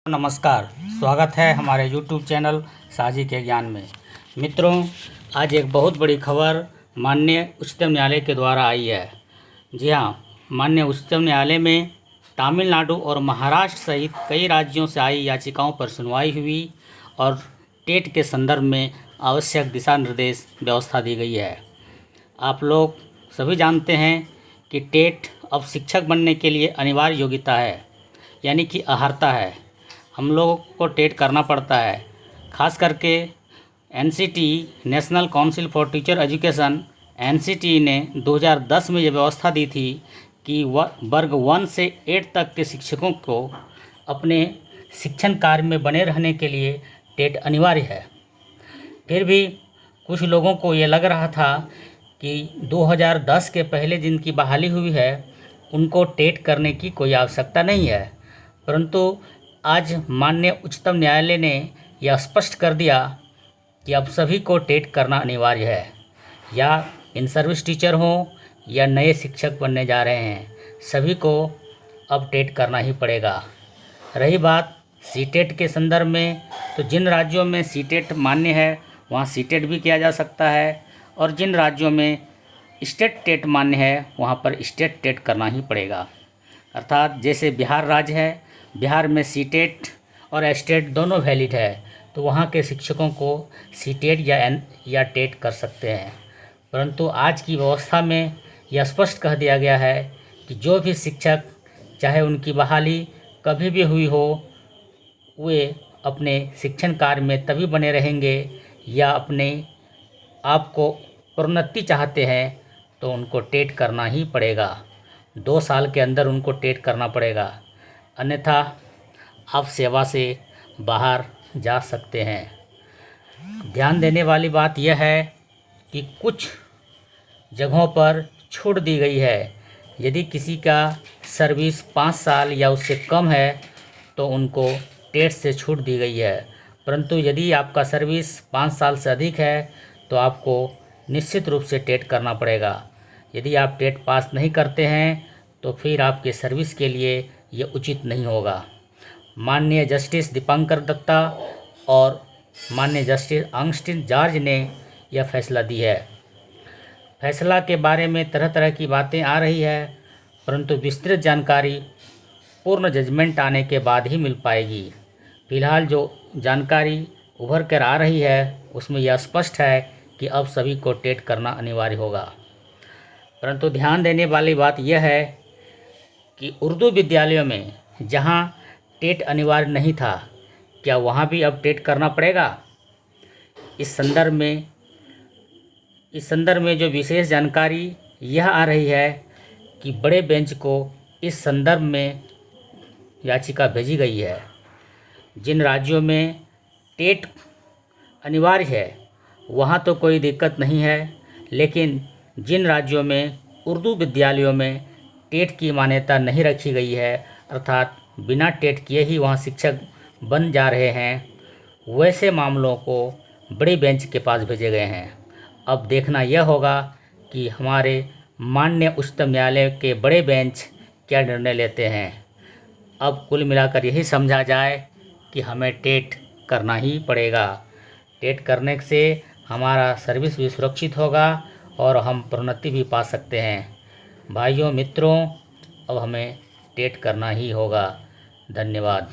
नमस्कार, स्वागत है हमारे YouTube चैनल साझी के ज्ञान में। मित्रों, आज एक बहुत बड़ी खबर माननीय उच्चतम न्यायालय के द्वारा आई है। जी हाँ, माननीय उच्चतम न्यायालय में तमिलनाडु और महाराष्ट्र सहित कई राज्यों से आई याचिकाओं पर सुनवाई हुई और टेट के संदर्भ में आवश्यक दिशा निर्देश व्यवस्था दी गई है। आप लोग सभी जानते हैं कि टेट अब शिक्षक बनने के लिए अनिवार्य योग्यता है, यानी कि अहर्ता है। हम लोगों को टेट करना पड़ता है। खास करके NCT national council for teacher education NCT ने 2010 में यह व्यवस्था दी थी कि वर्ग 1 से 8 तक के शिक्षकों को अपने शिक्षण कार्य में बने रहने के लिए टेट अनिवार्य है। फिर भी कुछ लोगों को ये लग रहा था कि 2010 के पहले जिनकी बहाली हुई है उनको टेट करने की कोई आवश्यकता नहीं है, परंतु आज माननीय उच्चतम न्यायालय ने यह स्पष्ट कर दिया कि अब सभी को टेट करना अनिवार्य है, या इन सर्विस टीचर हों या नए शिक्षक बनने जा रहे हैं, सभी को अब टेट करना ही पड़ेगा। रही बात सीटेट के संदर्भ में, तो जिन राज्यों में सीटेट मान्य है वहाँ सीटेट भी किया जा सकता है, और जिन राज्यों में स्टेट टेट मान्य है वहाँ पर स्टेट टेट करना ही पड़ेगा। अर्थात जैसे बिहार राज्य है, बिहार में सीटेट और स्टेट दोनों वैलिड है, तो वहाँ के शिक्षकों को सीटेट या टेट कर सकते हैं। परंतु आज की व्यवस्था में यह स्पष्ट कह दिया गया है कि जो भी शिक्षक, चाहे उनकी बहाली कभी भी हुई हो, वे अपने शिक्षण कार्य में तभी बने रहेंगे या अपने आप को प्रोन्नति चाहते हैं तो उनको टेट करना ही पड़ेगा। 2 साल के अंदर उनको टेट करना पड़ेगा, अन्यथा आप सेवा से बाहर जा सकते हैं। ध्यान देने वाली बात यह है कि कुछ जगहों पर छूट दी गई है। यदि किसी का सर्विस 5 साल या उससे कम है तो उनको टेट से छूट दी गई है, परंतु यदि आपका सर्विस 5 साल से अधिक है तो आपको निश्चित रूप से टेट करना पड़ेगा। यदि आप टेट पास नहीं करते हैं तो फिर आपके सर्विस के लिए ये उचित नहीं होगा। माननीय जस्टिस दीपांकर दत्ता और माननीय जस्टिस ऑगस्टिन जॉर्ज ने यह फैसला दी है। फैसला के बारे में तरह तरह की बातें आ रही है, परंतु विस्तृत जानकारी पूर्ण जजमेंट आने के बाद ही मिल पाएगी। फिलहाल जो जानकारी उभर कर आ रही है उसमें यह स्पष्ट है कि अब सभी को टेट करना अनिवार्य होगा। परंतु ध्यान देने वाली बात यह है कि उर्दू विद्यालयों में जहां टेट अनिवार्य नहीं था, क्या वहां भी अब टेट करना पड़ेगा? इस संदर्भ में जो विशेष जानकारी यह आ रही है कि बड़े बेंच को इस संदर्भ में याचिका भेजी गई है। जिन राज्यों में टेट अनिवार्य है वहां तो कोई दिक्कत नहीं है, लेकिन जिन राज्यों में उर्दू विद्यालयों में टेट की मान्यता नहीं रखी गई है, अर्थात बिना टेट किए ही वहाँ शिक्षक बन जा रहे हैं, वैसे मामलों को बड़ी बेंच के पास भेजे गए हैं। अब देखना यह होगा कि हमारे माननीय उच्चतम न्यायालय के बड़े बेंच क्या निर्णय लेते हैं। अब कुल मिलाकर यही समझा जाए कि हमें टेट करना ही पड़ेगा। टेट करने से हमारा सर्विस भी सुरक्षित होगा और हम प्रोन्नति भी पा सकते हैं। भाइयों मित्रों, अब हमें टेट करना ही होगा। धन्यवाद।